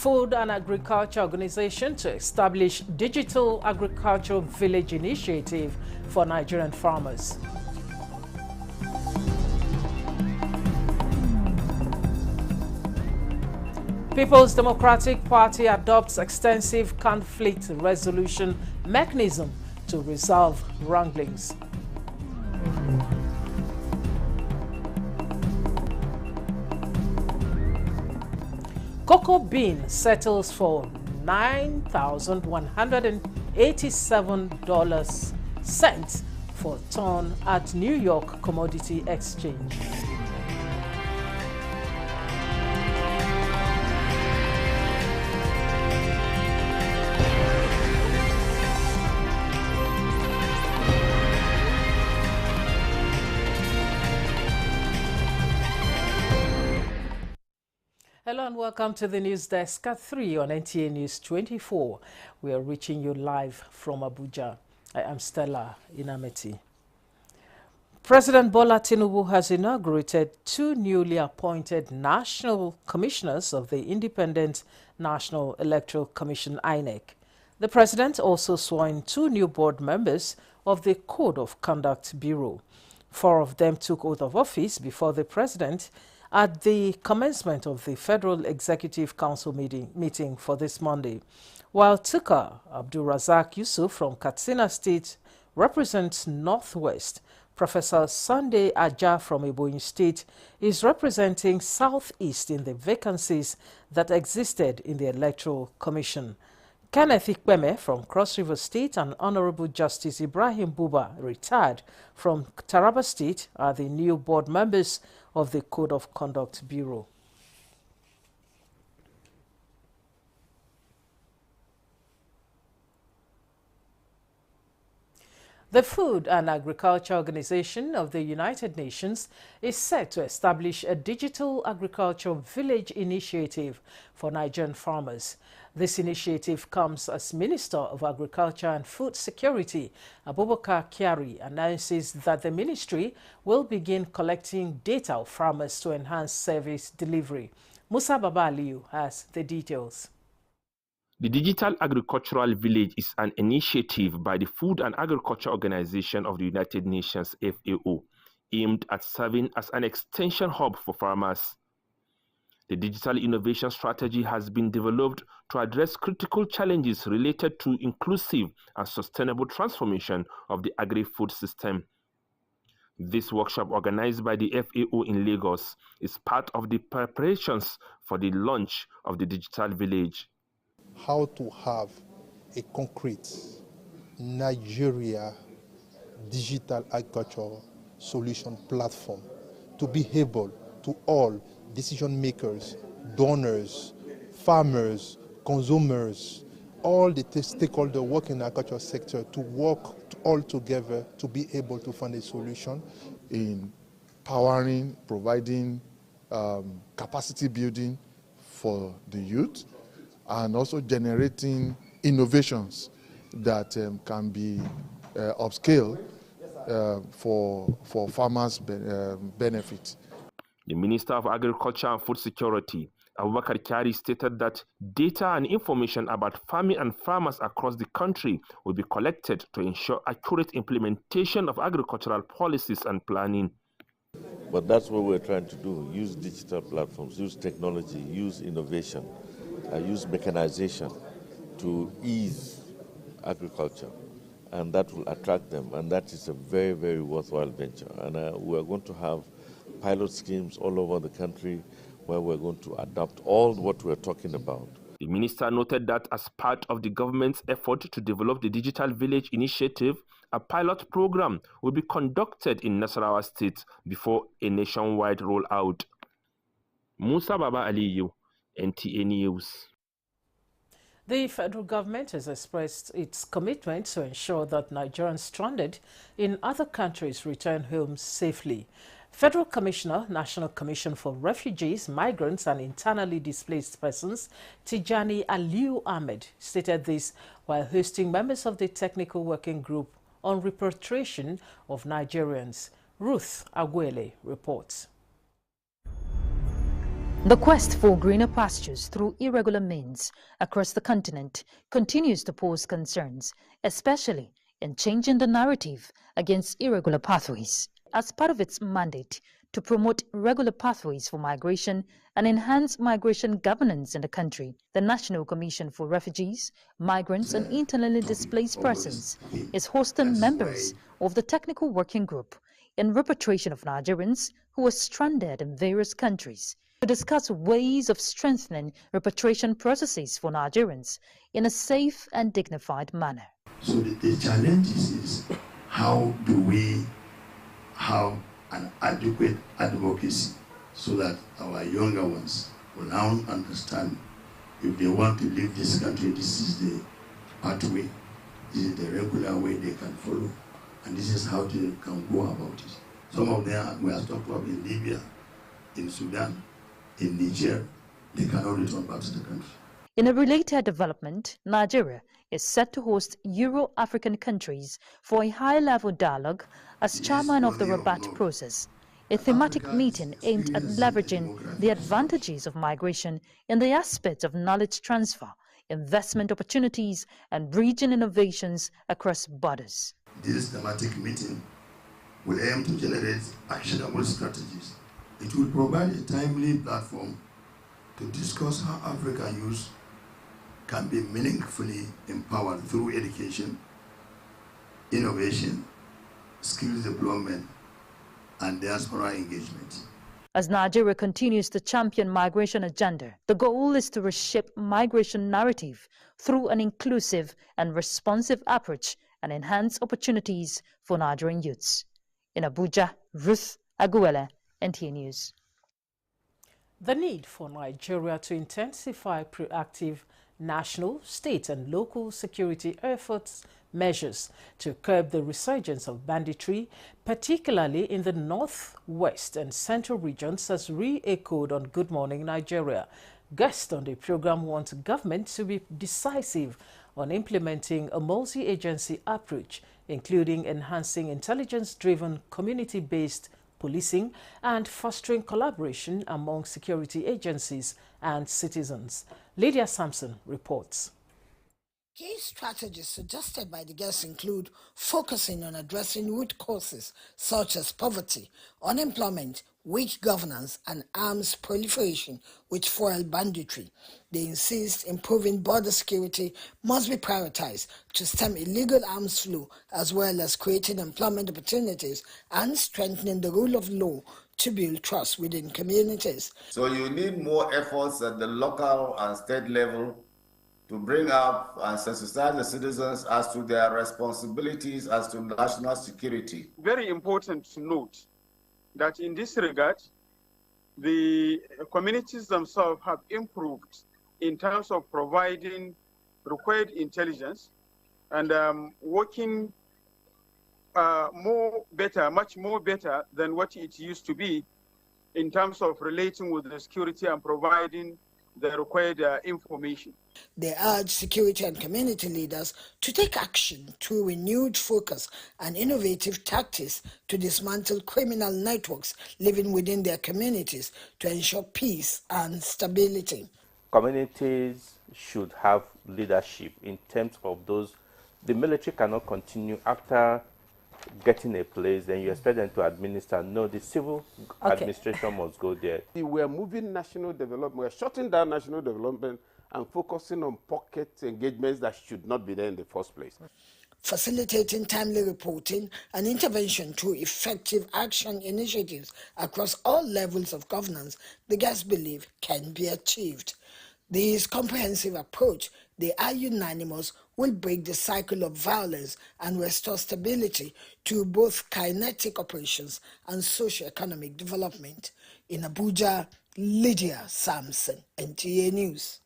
Food and Agriculture Organization to establish Digital Agricultural Village Initiative for Nigerian farmers. People's Democratic Party adopts extensive conflict resolution mechanism to resolve wranglings. Cocoa bean settles for $9,187 for ton at New York Commodity Exchange. Hello and welcome to the News Desk at 3 on NTA News 24. We are reaching you live from Abuja. I am Stella Inameti. President Bola Tinubu has inaugurated 2 newly appointed national commissioners of the Independent National Electoral Commission, INEC. The president also swore in 2 new board members of the Code of Conduct Bureau. 4 of them took oath of office before the president at the commencement of the Federal Executive Council meeting for this Monday, while Tuka Abdul Razak Yusuf from Katsina State represents Northwest. Professor Sunday Aja from Ebonyi State is representing Southeast in the vacancies that existed in the Electoral Commission. Kenneth Ikpeme from Cross River State and Honorable Justice Ibrahim Buba, retired from Taraba State, are the new board members of the Code of Conduct Bureau. The Food and Agriculture Organization of the United Nations is set to establish a digital agricultural village initiative for Nigerian farmers. This initiative comes as Minister of Agriculture and Food Security, Abubakar Kyari, announces that the ministry will begin collecting data of farmers to enhance service delivery. Musa Baba Aliyu has the details. The Digital Agricultural Village is an initiative by the Food and Agriculture Organization of the United Nations, FAO, aimed at serving as an extension hub for farmers. The digital innovation strategy has been developed to address critical challenges related to inclusive and sustainable transformation of the agri-food system. This workshop, organized by the FAO in Lagos, is part of the preparations for the launch of the Digital Village. How to have a concrete Nigeria digital agriculture solution platform to be able to all decision makers, donors, farmers, consumers, all the stakeholders working in the agriculture sector to work all together to be able to find a solution. In powering, providing capacity building for the youth, and also generating innovations that can be upscaled for farmers' benefit. The Minister of Agriculture and Food Security, Abubakar Kyari, stated that data and information about farming and farmers across the country will be collected to ensure accurate implementation of agricultural policies and planning. But that's what we're trying to do: use digital platforms, use technology, use innovation, use mechanization to ease agriculture, and that will attract them, and that is a very, very worthwhile venture. And we're going to have pilot schemes all over the country where we're going to adopt all what we're talking about. The minister noted that as part of the government's effort to develop the Digital Village Initiative, a pilot program will be conducted in Nasarawa State before a nationwide rollout. Musa Baba Aliyu, NTA News. The federal government has expressed its commitment to ensure that Nigerians stranded in other countries return home safely. Federal Commissioner, National Commission for Refugees, Migrants and Internally Displaced Persons, Tijani Aliu Ahmed, stated this while hosting members of the Technical Working Group on Repatriation of Nigerians. Ruth Aguele reports. The quest for greener pastures through irregular means across the continent continues to pose concerns, especially in changing the narrative against irregular pathways. As part of its mandate to promote regular pathways for migration and enhance migration governance in the country, the National Commission for Refugees, Migrants and Internally Displaced Persons is hosting members of the Technical Working Group in repatriation of Nigerians who are stranded in various countries to discuss ways of strengthening repatriation processes for Nigerians in a safe and dignified manner. So the challenge is how do we have an adequate advocacy so that our younger ones will now understand if they want to leave this country, this is the pathway, this is the regular way they can follow, and this is how they can go about it. Some of them we are talked about in Libya, in Sudan, in Niger, they cannot return back to the country. In a related development, Nigeria is set to host Euro-African countries for a high-level dialogue as chairman of the Rabat process, a thematic meeting aimed at leveraging the advantages of migration in the aspects of knowledge transfer, investment opportunities, and bridging innovations across borders. This thematic meeting will aim to generate actionable strategies. It will provide a timely platform to discuss how African youth can be meaningfully empowered through education, innovation, skills development, and diaspora engagement. As Nigeria continues to champion migration agenda, the goal is to reshape migration narrative through an inclusive and responsive approach and enhance opportunities for Nigerian youths. In Abuja, Ruth Aguele, NTA News. The need for Nigeria to intensify proactive national, state and local security efforts measures to curb the resurgence of banditry, particularly in the northwest and central regions, has re-echoed on Good Morning Nigeria. Guests on the program want government to be decisive on implementing a multi-agency approach, including enhancing intelligence-driven community-based policing and fostering collaboration among security agencies and citizens. Lydia Sampson reports. Key strategies suggested by the guests include focusing on addressing root causes such as poverty, unemployment, weak governance, and arms proliferation which fuel banditry. They insist improving border security must be prioritized to stem illegal arms flow, as well as creating employment opportunities and strengthening the rule of law to build trust within communities. So you need more efforts at the local and state level to bring up and sensitize the citizens as to their responsibilities as to national security. Very important to note that in this regard, the communities themselves have improved in terms of providing required intelligence and working much more better than what it used to be in terms of relating with the security and providing the required information. They urge security and community leaders to take action through renewed focus and innovative tactics to dismantle criminal networks living within their communities to ensure peace and stability. Communities should have leadership in terms of those. The military cannot continue after getting a place, then you expect them to administer. No, the civil administration must go there. We are moving national development, we are shutting down national development and focusing on pocket engagements that should not be there in the first place. Facilitating timely reporting and intervention through effective action initiatives across all levels of governance, the guests believe can be achieved. This comprehensive approach, they are unanimous, will break the cycle of violence and restore stability to both kinetic operations and socio-economic development. In Abuja, Lydia Sampson, NTA News.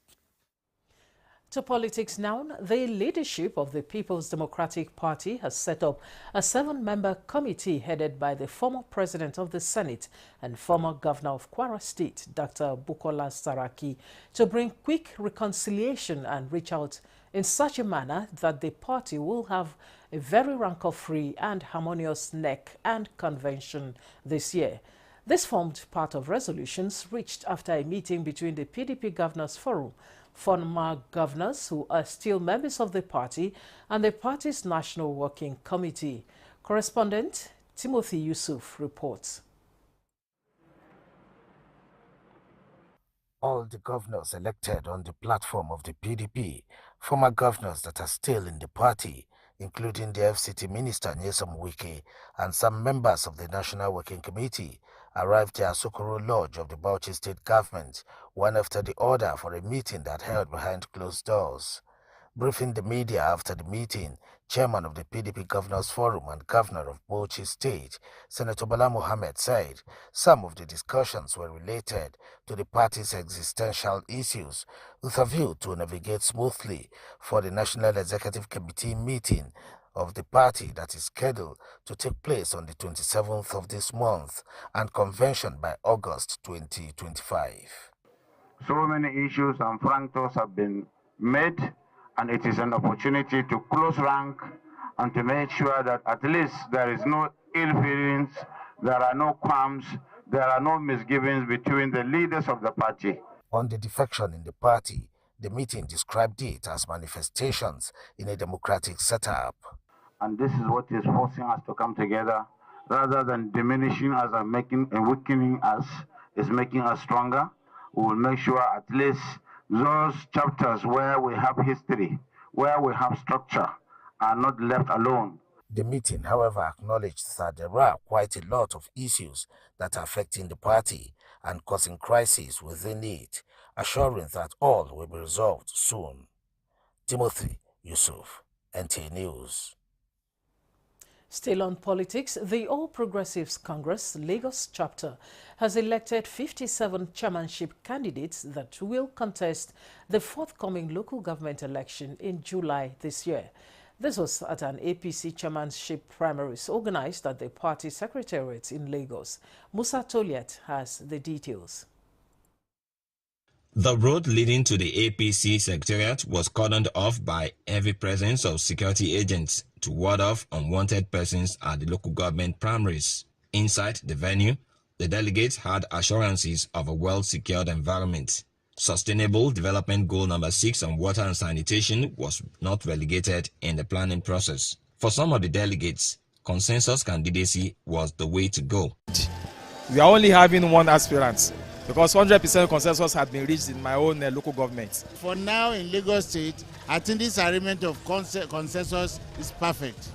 To politics now, the leadership of the People's Democratic Party has set up a 7-member committee headed by the former president of the Senate and former governor of Kwara State, Dr. Bukola Saraki, to bring quick reconciliation and reach out in such a manner that the party will have a very rancor-free and harmonious NEC and convention this year. This formed part of resolutions reached after a meeting between the PDP Governors Forum, former governors who are still members of the party, and the party's National Working Committee. Correspondent Timothy Yusuf reports. All the governors elected on the platform of the PDP, former governors that are still in the party, including the FCT Minister Nyesom Wike and some members of the National Working Committee, arrived at Sokoro Lodge of the Bauchi State Government, one after the other, for a meeting that held behind closed doors. Briefing the media after the meeting, Chairman of the PDP Governors Forum and Governor of Bauchi State, Senator Bala Mohammed, said some of the discussions were related to the party's existential issues with a view to navigate smoothly for the National Executive Committee meeting of the party that is scheduled to take place on the 27th of this month and convention by August 2025. So many issues and francos have been made, and it is an opportunity to close rank and to make sure that at least there is no ill feelings, there are no qualms, there are no misgivings between the leaders of the party. On the defection in the party, the meeting described it as manifestations in a democratic setup. And this is what is forcing us to come together, rather than diminishing us and weakening us, is making us stronger. We will make sure at least those chapters where we have history, where we have structure, are not left alone. The meeting, however, acknowledged that there are quite a lot of issues that are affecting the party and causing crises within it, assuring that all will be resolved soon. Timothy Yusuf, NTA News. Still on politics, the All Progressives Congress Lagos chapter has elected 57 chairmanship candidates that will contest the forthcoming local government election in July this year. This was at an APC chairmanship primaries organized at the party secretariat in Lagos. Musa Toliat has the details. The road leading to the APC secretariat was cordoned off by heavy presence of security agents to ward off unwanted persons at the local government primaries. Inside the venue, the delegates had assurances of a well-secured environment. Sustainable Development Goal number 6 on water and sanitation was not relegated in the planning process. For some of the delegates, consensus candidacy was the way to go. We are only having one aspirant, because 100% consensus had been reached in my own local government. For now in Lagos State, I think this arrangement of consensus is perfect.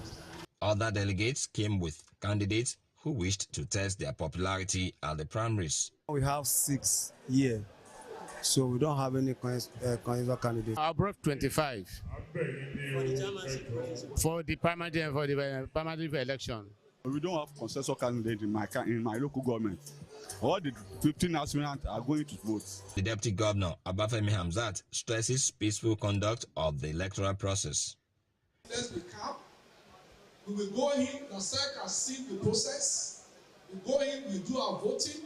Other delegates came with candidates who wished to test their popularity at the primaries. We have 6 here, so we don't have any consensus candidates. I brought 25 for the primary election. We don't have consensus candidate in my local government. All the 15 aspirants are going to vote. The Deputy Governor, Abafemi Hamzat, stresses peaceful conduct of the electoral process. Let's be calm. We will go in, the SEC has seen the process. We go in, we do our voting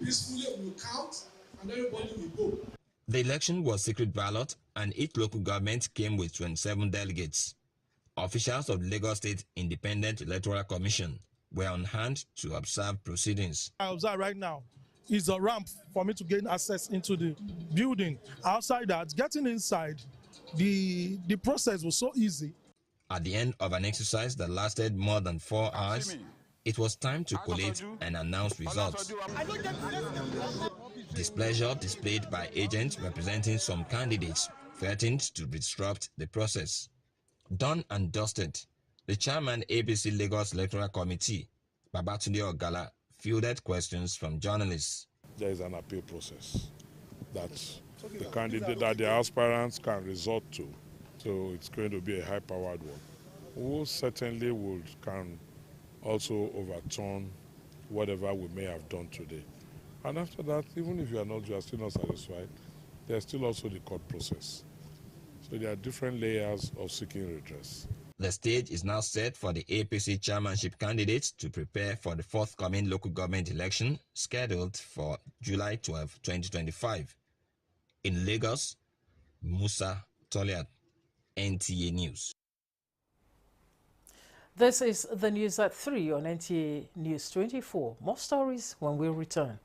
peacefully, we will count, and everybody will go. The election was secret ballot, and each local government came with 27 delegates. Officials of the Lagos State Independent Electoral Commission were on hand to observe proceedings. I observe right now is a ramp for me to gain access into the building. Outside that, getting inside, the process was so easy. At the end of an exercise that lasted more than 4 hours, it was time to collate and announce results. Displeasure displayed by agents representing some candidates threatened to disrupt the process. Done and dusted, the chairman APC Lagos Electoral Committee, Babatunde Ogala, fielded questions from journalists. There is an appeal process that the candidate, that the aspirants can resort to. So it's going to be a high-powered one. We certainly can also overturn whatever we may have done today. And after that, even if you are still not satisfied, there's still also the court process. So there are different layers of seeking redress. The stage is now set for the APC chairmanship candidates to prepare for the forthcoming local government election scheduled for July 12, 2025. In Lagos, Musa Toliat, NTA News. This is the news at 3 on NTA News 24. More stories when we return.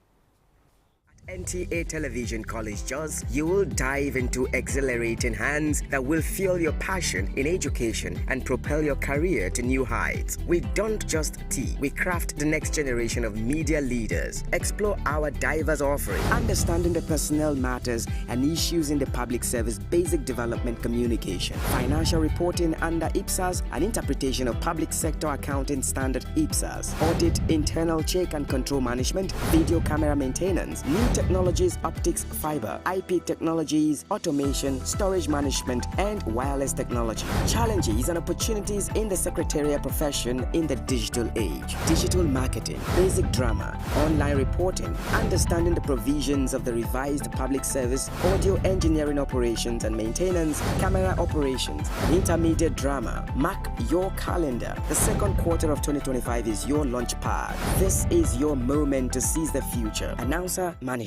NTA Television College Jos, you will dive into exhilarating hands that will fuel your passion in education and propel your career to new heights. We don't just teach, we craft the next generation of media leaders. Explore our diverse offering, understanding the personnel matters and issues in the public service, basic development communication, financial reporting under IPSAS and interpretation of public sector accounting standard IPSAS, audit, internal check and control management, video camera maintenance, new technologies, optics, fiber, IP technologies, automation, storage management, and wireless technology. Challenges and opportunities in the secretarial profession in the digital age. Digital marketing, basic drama, online reporting, understanding the provisions of the revised public service, audio engineering operations and maintenance, camera operations, and intermediate drama. Mark your calendar. The second quarter of 2025 is your launch pad. This is your moment to seize the future. Announcer Management.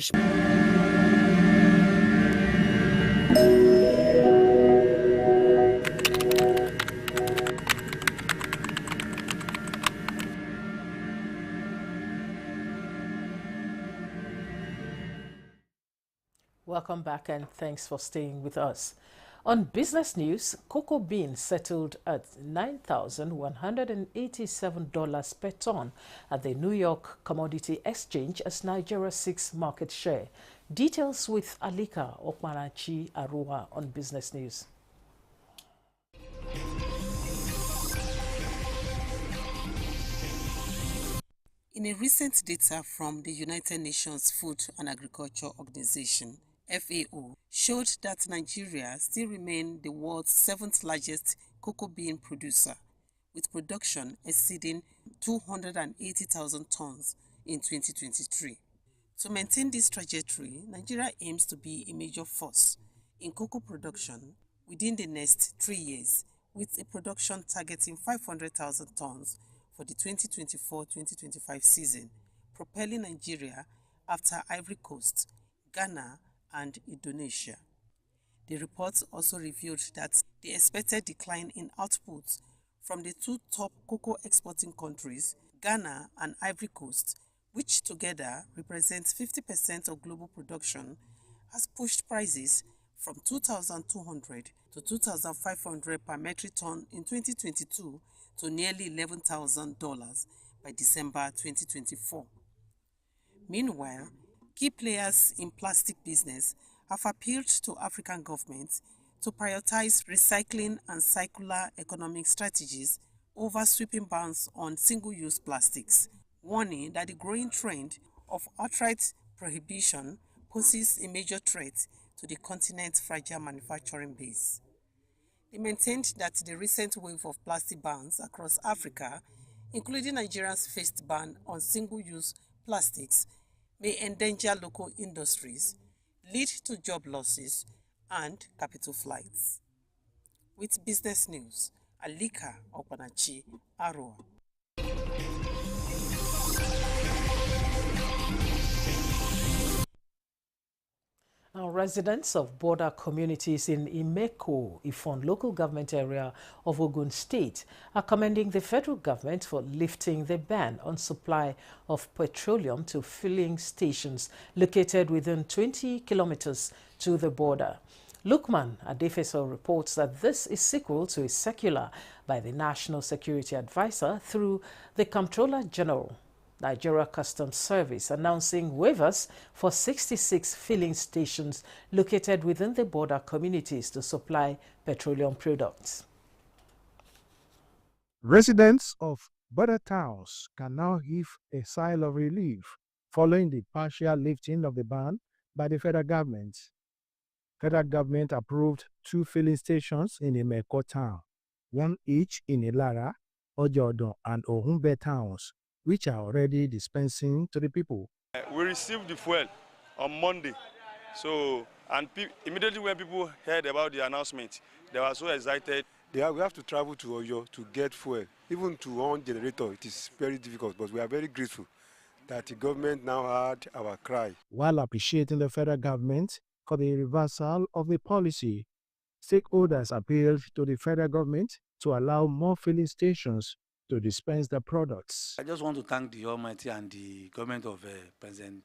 Welcome back and thanks for staying with us. On business news, cocoa bean settled at $9,187 per ton at the New York Commodity Exchange as Nigeria's 6th market share. Details with Alika Okmanachi Arua on business news. In a recent data from the United Nations Food and Agriculture Organization, FAO, showed that Nigeria still remains the world's 7th largest cocoa bean producer, with production exceeding 280,000 tons in 2023. To maintain this trajectory, Nigeria aims to be a major force in cocoa production within the next 3 years, with a production targeting 500,000 tons for the 2024-2025 season, propelling Nigeria after Ivory Coast, Ghana, and Indonesia. The report also revealed that the expected decline in output from the two top cocoa exporting countries, Ghana and Ivory Coast, which together represent 50% of global production, has pushed prices from $2,200 to $2,500 per metric ton in 2022 to nearly $11,000 by December 2024. Meanwhile, key players in plastic business have appealed to African governments to prioritize recycling and circular economic strategies over sweeping bans on single-use plastics, warning that the growing trend of outright prohibition poses a major threat to the continent's fragile manufacturing base. They maintained that the recent wave of plastic bans across Africa, including Nigeria's first ban on single-use plastics, may endanger local industries, lead to job losses and capital flights. With business news, Alika Okpanachi Arua. Now, residents of border communities in Imeko, Ifon local government area of Ogun State are commending the federal government for lifting the ban on supply of petroleum to filling stations located within 20 kilometers to the border. Lukman Adefeso reports that this is sequel to a circular by the National Security Advisor through the Comptroller General, Nigeria Customs Service, announcing waivers for 66 filling stations located within the border communities to supply petroleum products. Residents of border towns can now heave a sigh of relief following the partial lifting of the ban by the federal government. Federal government approved 2 filling stations in Imeko town, one each in Ilara, Ojodun, and Ohumbe towns, which are already dispensing to the people. We received the fuel on Monday, immediately when people heard about the announcement, they were so excited. We have to travel to Oyo to get fuel. Even to one generator, it is very difficult, but we are very grateful that the government now heard our cry. While appreciating the federal government for the reversal of the policy, stakeholders appealed to the federal government to allow more filling stations to dispense the products. I just want to thank the Almighty and the government of President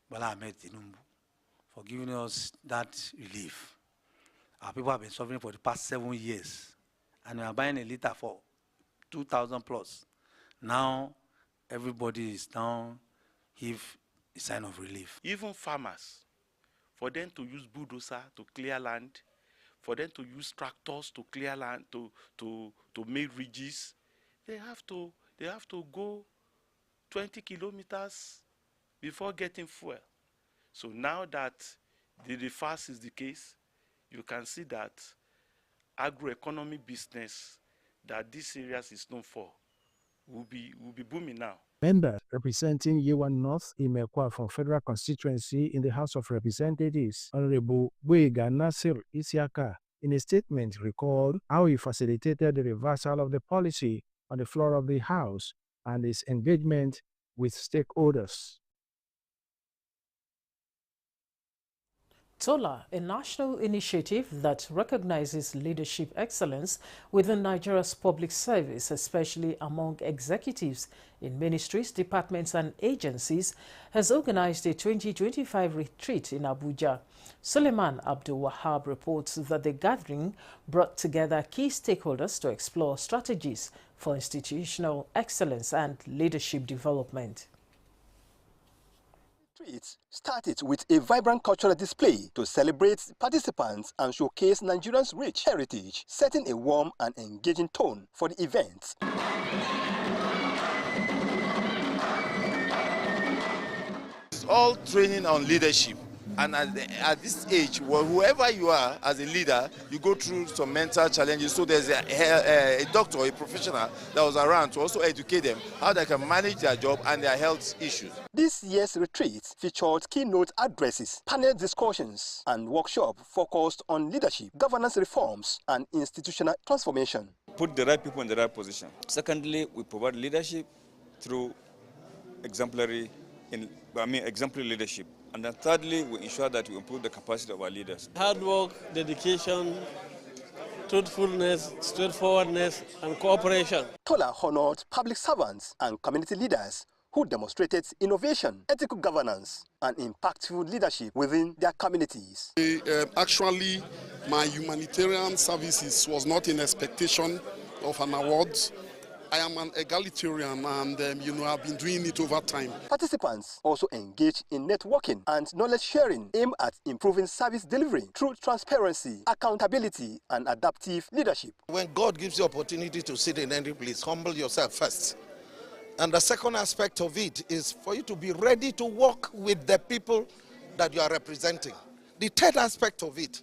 Bola Ahmed Tinubu for giving us that relief. Our people have been suffering for the past 7 years, and we are buying a liter for 2,000 plus. Now, everybody is now give a sign of relief. Even farmers, for them to use bulldozer to clear land, for them to use tractors to clear land, to make ridges, they have to go 20 kilometers before getting fuel. So now that the reverse is the case, you can see that agroeconomy business that this area is known for will be booming now. Member representing Yewa North Imekwa from Federal Constituency in the House of Representatives, Honorable Boyega Nasir Isiaka, in a statement recalled how he facilitated the reversal of the policy on the floor of the House and his engagement with stakeholders. TOLA, a national initiative that recognizes leadership excellence within Nigeria's public service, especially among executives in ministries, departments and agencies, has organized a 2025 retreat in Abuja. Suleiman Abdul Wahab reports that the gathering brought together key stakeholders to explore strategies for institutional excellence and leadership development. Retreat started with a vibrant cultural display to celebrate participants and showcase Nigeria's rich heritage, setting a warm and engaging tone for the event. It's all training on leadership. And at this age, whoever you are as a leader, you go through some mental challenges. So there's a doctor, a professional that was around to also educate them how they can manage their job and their health issues. This year's retreat featured keynote addresses, panel discussions, and workshops focused on leadership, governance reforms, and institutional transformation. Put the right people in the right position. Secondly, we provide leadership through exemplary leadership. And then thirdly, we ensure that we improve the capacity of our leaders. Hard work, dedication, truthfulness, straightforwardness, and cooperation. TOLA honored public servants and community leaders who demonstrated innovation, ethical governance, and impactful leadership within their communities. Actually, my humanitarian services was not in expectation of an award. I am an egalitarian and, I've been doing it over time. Participants also engage in networking and knowledge sharing aimed at improving service delivery through transparency, accountability, and adaptive leadership. When God gives you opportunity to sit in any place, humble yourself first. And the second aspect of it is for you to be ready to work with the people that you are representing. The third aspect of it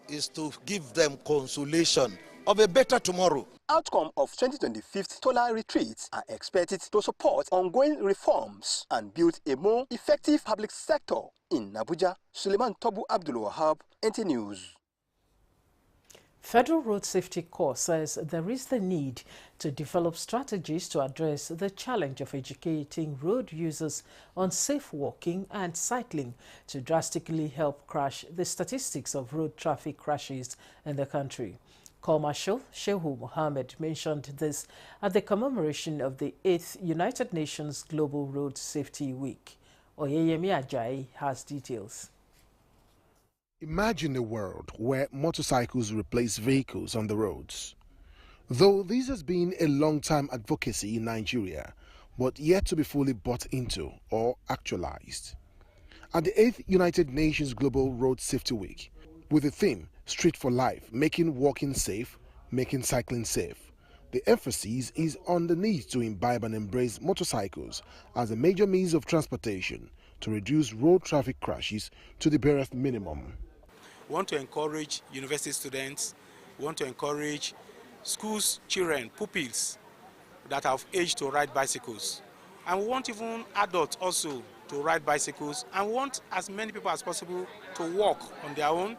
is to give them consolation of a better tomorrow. Outcome of 2025 TOLA retreats are expected to support ongoing reforms and build a more effective public sector. In Abuja, Suleiman Tobu Abdul Wahab, NT News. Federal Road Safety Corps says there is the need to develop strategies to address the challenge of educating road users on safe walking and cycling to drastically help crash the statistics of road traffic crashes in the country. Corps Marshal Shehu Mohammed mentioned this at the commemoration of the 8th United Nations Global Road Safety Week. Oyeyemi Ajayi has details. Imagine a world where motorcycles replace vehicles on the roads. Though this has been a long-time advocacy in Nigeria, but yet to be fully bought into or actualized. At the 8th United Nations Global Road Safety Week, with the theme Street for Life, making walking safe, making cycling safe, the emphasis is on the need to imbibe and embrace motorcycles as a major means of transportation to reduce road traffic crashes to the barest minimum. We want to encourage university students, we want to encourage schools, children, pupils that have aged to ride bicycles. And we want even adults also to ride bicycles, and we want as many people as possible to walk on their own.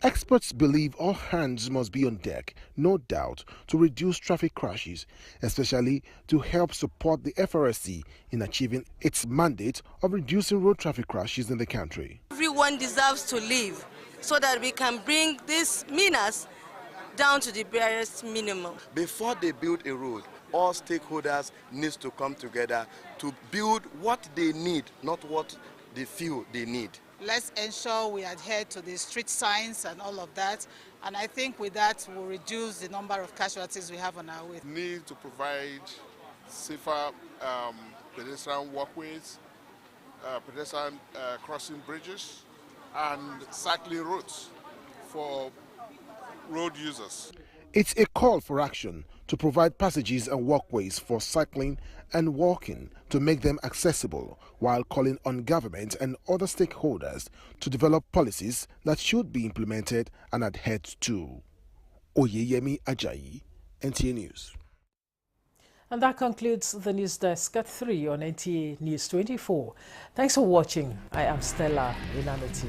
Experts believe all hands must be on deck, no doubt, to reduce traffic crashes, especially to help support the FRSC in achieving its mandate of reducing road traffic crashes in the country. Everyone deserves to live so that we can bring this menace down to the barest minimum. Before they build a road, all stakeholders need to come together to build what they need, not what they feel they need. Let's ensure we adhere to the street signs and all of that. And I think with that, we'll reduce the number of casualties we have on our way. Need to provide safer pedestrian walkways, pedestrian crossing bridges, and cycling routes for road users. It's a call for action to provide passages and walkways for cycling and walking to make them accessible, while calling on government and other stakeholders to develop policies that should be implemented and adhered to. Oyeyemi Ajayi, NTA News. And that concludes the news desk at 3 on NTA News 24. Thanks for watching. I am Stella Inameti.